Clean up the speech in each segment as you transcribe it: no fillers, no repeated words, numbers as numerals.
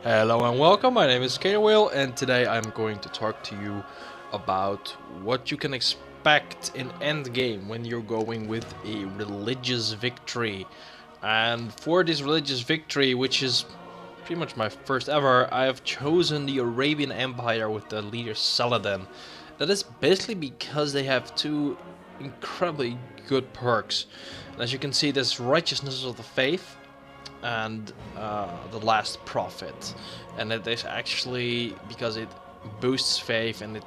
Hello and welcome, my name is Skaterwheel and today I'm going to talk to you about what you can expect in endgame when you're going with a religious victory. And for this religious victory, which is pretty much my first ever, I have chosen the Arabian Empire with the leader Saladin. That is basically because they have two incredibly good perks. And as you can see, there's Righteousness of the Faith and the Last Prophet, and it is actually because it boosts faith and it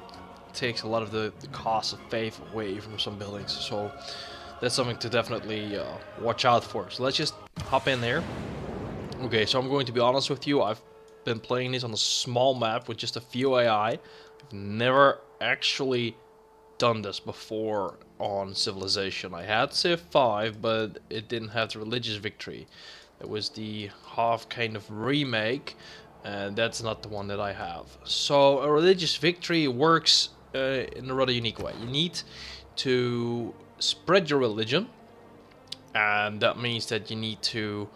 takes a lot of the cost of faith away from some buildings, so that's something to definitely watch out for. So let's just hop in there. Okay, so I'm going to be honest with you, I've been playing this on a small map with just a few AI. I've never actually done this before on Civilization. I had Civ 5, but it didn't have the religious victory. It was the half kind of remake, and that's not the one that I have. So a religious victory works in a rather unique way. You need to spread your religion, and that means that you need to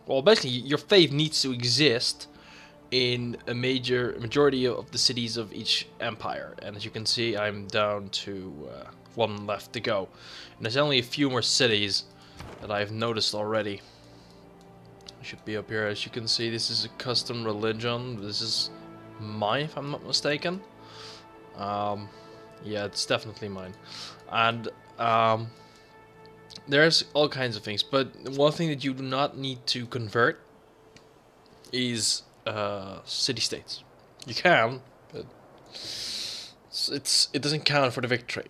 well, basically your faith needs to exist in a majority of the cities of each empire. And as you can see, I'm down to one left to go, and there's only a few more cities that I've noticed already. I should be up here. As you can see, this is a custom religion. This is mine, if I'm not mistaken. Yeah, it's definitely mine. And there's all kinds of things, but one thing that you do not need to convert is city-states. You can, but it doesn't count for the victory.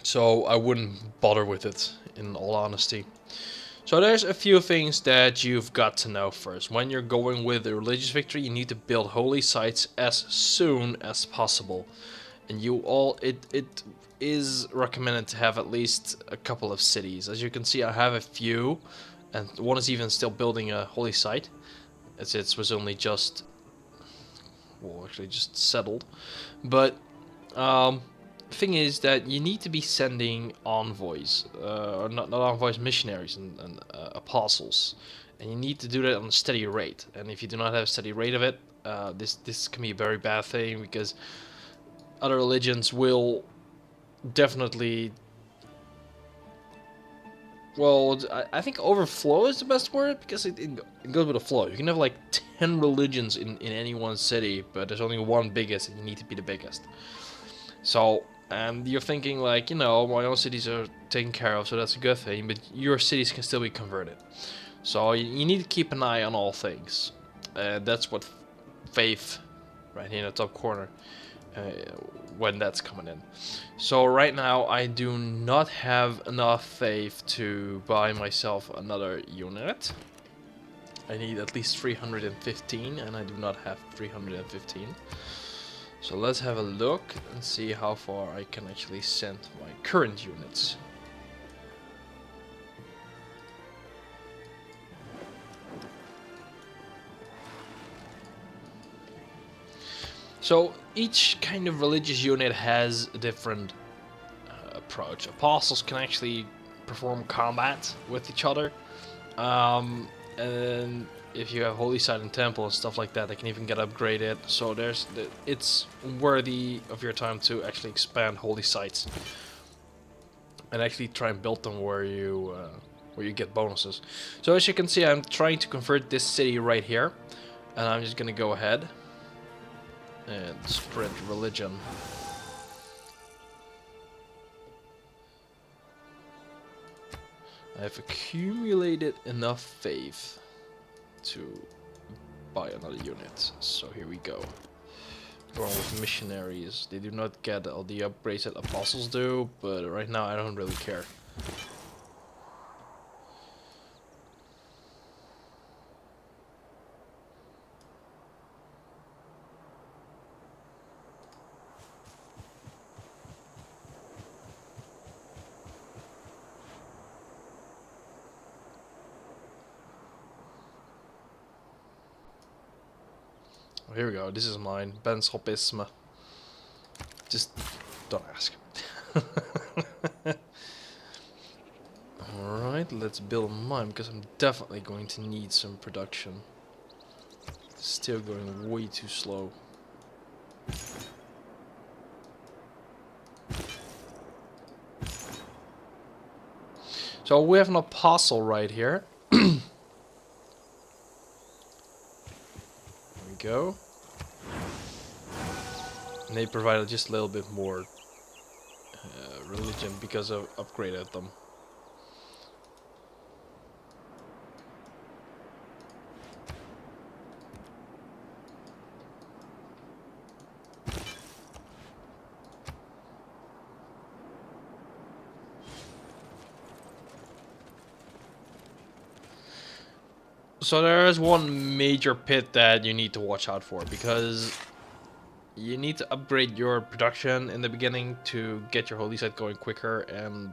So I wouldn't bother with it, in all honesty. So there's a few things that you've got to know first. When you're going with a religious victory, you need to build holy sites as soon as possible. And it is recommended to have at least a couple of cities. As you can see, I have a few, and one is even still building a holy site, as it was only just, well, actually just settled. But thing is that you need to be sending envoys, or not envoys, missionaries and apostles, and you need to do that on a steady rate. And if you do not have a steady rate of it, this can be a very bad thing, because other religions will definitely, well, I think overflow is the best word, because it goes with the flow. You can have like 10 religions in any one city, but there's only one biggest, and you need to be the biggest. So, and you're thinking like, my own cities are taken care of, so that's a good thing, but your cities can still be converted. So you need to keep an eye on all things. That's what faith, right here in the top corner, when that's coming in. So right now I do not have enough faith to buy myself another unit. I need at least 315, and I do not have 315. So let's have a look and see how far I can actually send my current units. So each kind of religious unit has a different approach. Apostles can actually perform combat with each other, and if you have holy site and temple and stuff like that, they can even get upgraded. So it's worthy of your time to actually expand holy sites and actually try and build them where you get bonuses. So as you can see, I'm trying to convert this city right here, and I'm just gonna go ahead and spread religion. I've accumulated enough faith to buy another unit, so here we go. Going with missionaries. They do not get all the upgrades that apostles do, but right now I don't really care. Oh, here we go. This is mine. Benshopisme. Just don't ask. Alright. let's build mine, because I'm definitely going to need some production. Still going way too slow. So we have an apostle right here. There we go. And they provided just a little bit more religion because I've upgraded them. So there is one major pit that you need to watch out for, because you need to upgrade your production in the beginning to get your holy site going quicker, and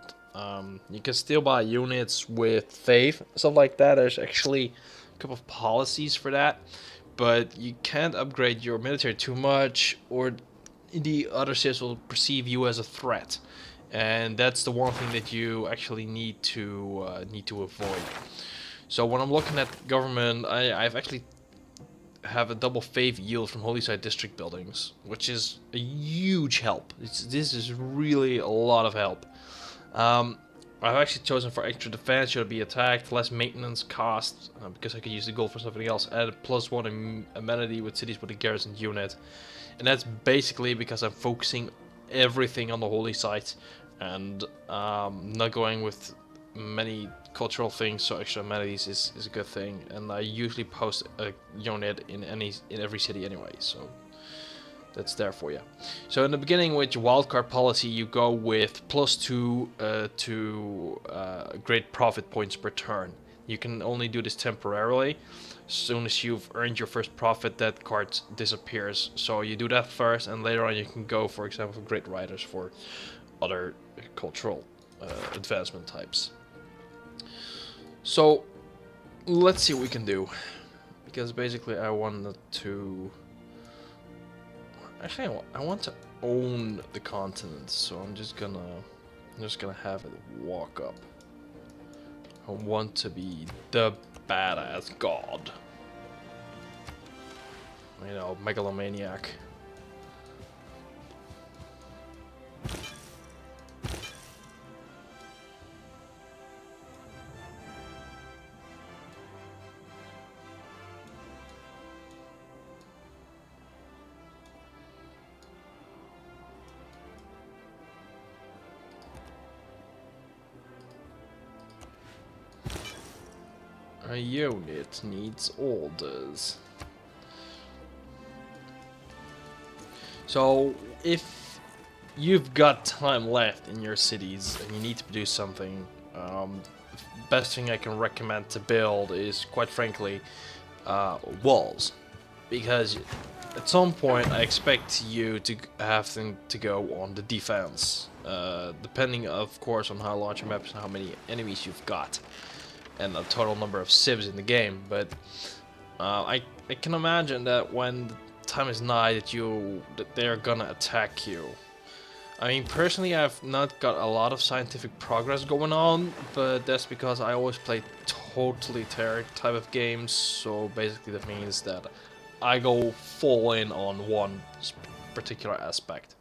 you can still buy units with faith, stuff like that. There's actually a couple of policies for that, but you can't upgrade your military too much, or the other cities will perceive you as a threat, and that's the one thing that you actually need to avoid. So when I'm looking at government, I've actually have a double faith yield from holy site district buildings, which is a huge help. This is really a lot of help. I've actually chosen for extra defense, should be attacked, less maintenance cost, because I could use the gold for something else, add a +1 amenity with cities with a garrison unit. And that's basically because I'm focusing everything on the holy sites, and not going with many cultural things, so extra amenities is a good thing. And I usually post a unit in every city anyway, so that's there for you. So in the beginning, with your wildcard policy, you go with +2 to great profit points per turn. You can only do this temporarily. As soon as you've earned your first profit, that card disappears. So you do that first, and later on you can go, for example, for great riders for other cultural advancement types. So let's see what we can do, because basically I wanted to. Actually, I want to own the continent, so I'm just gonna have it walk up. I want to be the badass god. You know, megalomaniac. A unit needs orders. So, if you've got time left in your cities and you need to do something, the best thing I can recommend to build is, quite frankly, walls. Because at some point I expect you to have to go on the defense, depending of course on how large your map is and how many enemies you've got, and the total number of civs in the game. But I can imagine that when the time is nigh that they're gonna attack you. I mean, personally, I've not got a lot of scientific progress going on, but that's because I always play totalitarian type of games. So basically that means that I go full in on one particular aspect.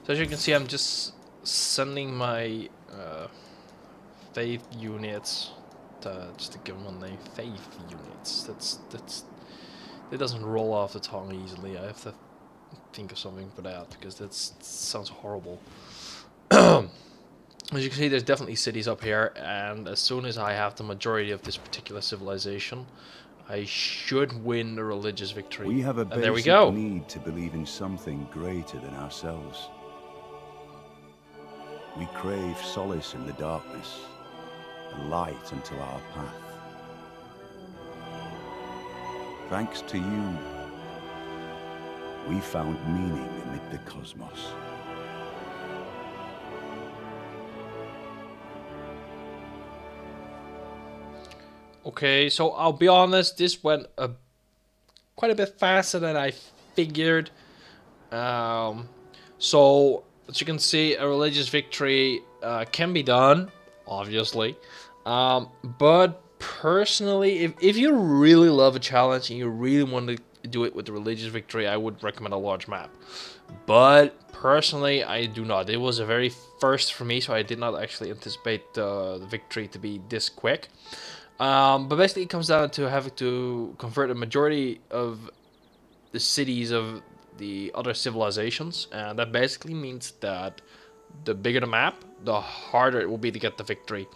So as you can see, I'm just sending my faith units just to give them a name. Faith units. That doesn't roll off the tongue easily. I have to think of something for that, because that sounds horrible. As you can see, there's definitely cities up here, and as soon as I have the majority of this particular civilization, I should win the religious victory. We have a basic need to believe in something greater than ourselves. We crave solace in the darkness, and light unto our path. Thanks to you, we found meaning amid the cosmos. Okay, so I'll be honest, this went quite a bit faster than I figured. Um, so, as you can see, a religious victory can be done, obviously. But personally, if you really love a challenge and you really want to do it with the religious victory, I would recommend a large map. But personally, I do not. It was a very first for me, so I did not actually anticipate the victory to be this quick. But basically, it comes down to having to convert a majority of the cities of the other civilizations, and that basically means that the bigger the map, the harder it will be to get the victory.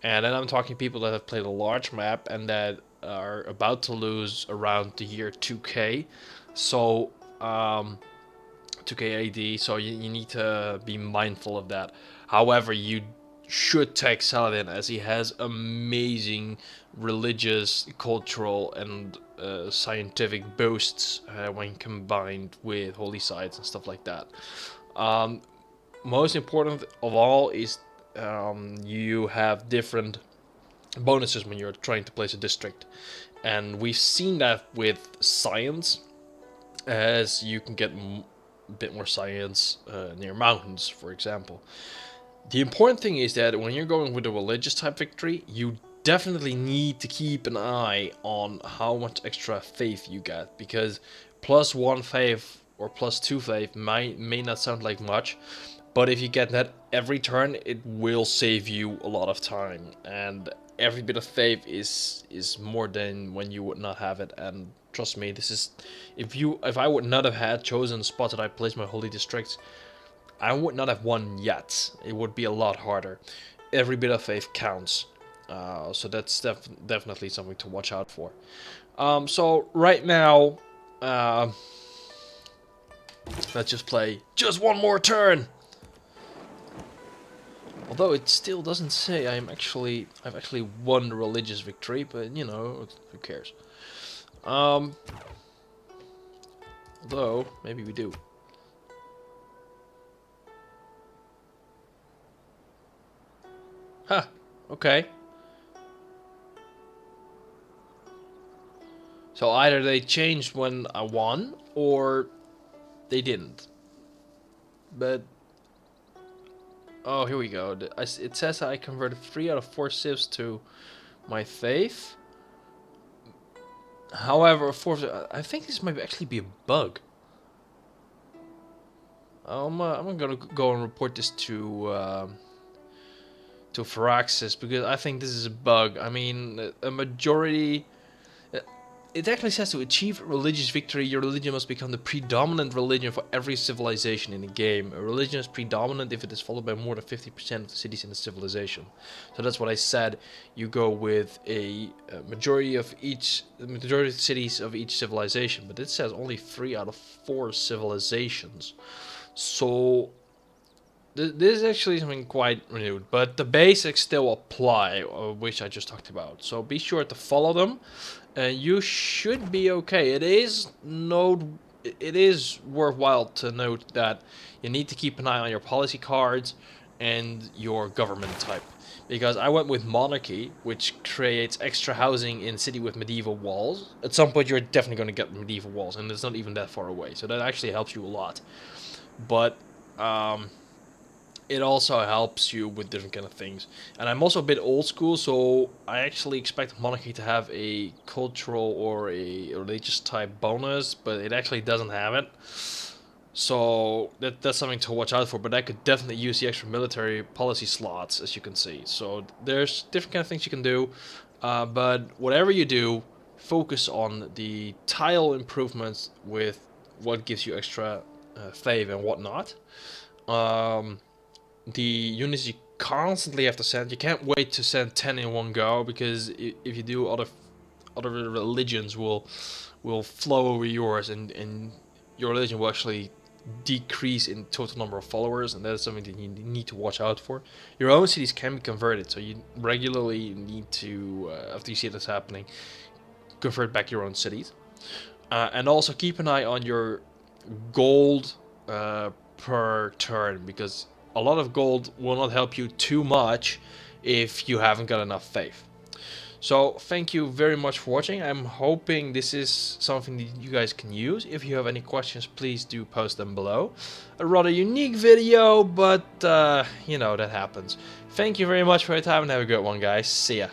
And then I'm talking people that have played a large map and that are about to lose around the year 2K. So 2K AD, so you need to be mindful of that. However, you should take Saladin as he has amazing religious, cultural, and scientific boasts when combined with holy sites and stuff like that. Um, Most important of all is you have different bonuses when you're trying to place a district, and we've seen that with science, as you can get a bit more science near mountains, for example. The important thing is that when you're going with a religious type victory, you definitely need to keep an eye on how much extra faith you get, because plus one faith or plus two faith may not sound like much, but if you get that every turn, it will save you a lot of time, and every bit of faith is more than when you would not have it. And trust me, this is if I would not have had chosen the spot that I placed my holy districts, I would not have won yet. It would be a lot harder. Every bit of faith counts. So that's definitely something to watch out for. So right now, let's just play just one more turn. Although it still doesn't say I've actually won the religious victory, but you know, who cares? Although maybe we do. Huh, okay. So either they changed when I won, or they didn't. But, oh, here we go. It says I converted 3 out of 4 civs to my faith. However, I think this might actually be a bug. I'm gonna go and report this to Firaxis, because I think this is a bug. I mean, a majority. It actually says to achieve religious victory, your religion must become the predominant religion for every civilization in the game. A religion is predominant if it is followed by more than 50% of the cities in the civilization. So that's what I said. You go with a majority of the cities of each civilization, but it says only 3 out of 4 civilizations. So this is actually something quite renewed, but the basics still apply, which I just talked about. So be sure to follow them, and you should be okay. It is worthwhile to note that you need to keep an eye on your policy cards and your government type, because I went with monarchy, which creates extra housing in city with medieval walls. At some point, you're definitely going to get medieval walls, and it's not even that far away, so that actually helps you a lot. But it also helps you with different kind of things. And I'm also a bit old school, so I actually expect monarchy to have a cultural or a religious type bonus, but it actually doesn't have it. So that's something to watch out for. But I could definitely use the extra military policy slots, as you can see. So there's different kind of things you can do. But whatever you do, focus on the tile improvements with what gives you extra faith and whatnot. The units you constantly have to send. You can't wait to send 10 in one go, because if you do, other religions will flow over yours, and your religion will actually decrease in total number of followers, and that is something that you need to watch out for. Your own cities can be converted, so you regularly need to, after you see this happening, convert back your own cities. And also keep an eye on your gold per turn, because a lot of gold will not help you too much if you haven't got enough faith. So thank you very much for watching. I'm hoping this is something that you guys can use. If you have any questions, please do post them below. A rather unique video, but you know, that happens. Thank you very much for your time and have a good one, guys. See ya.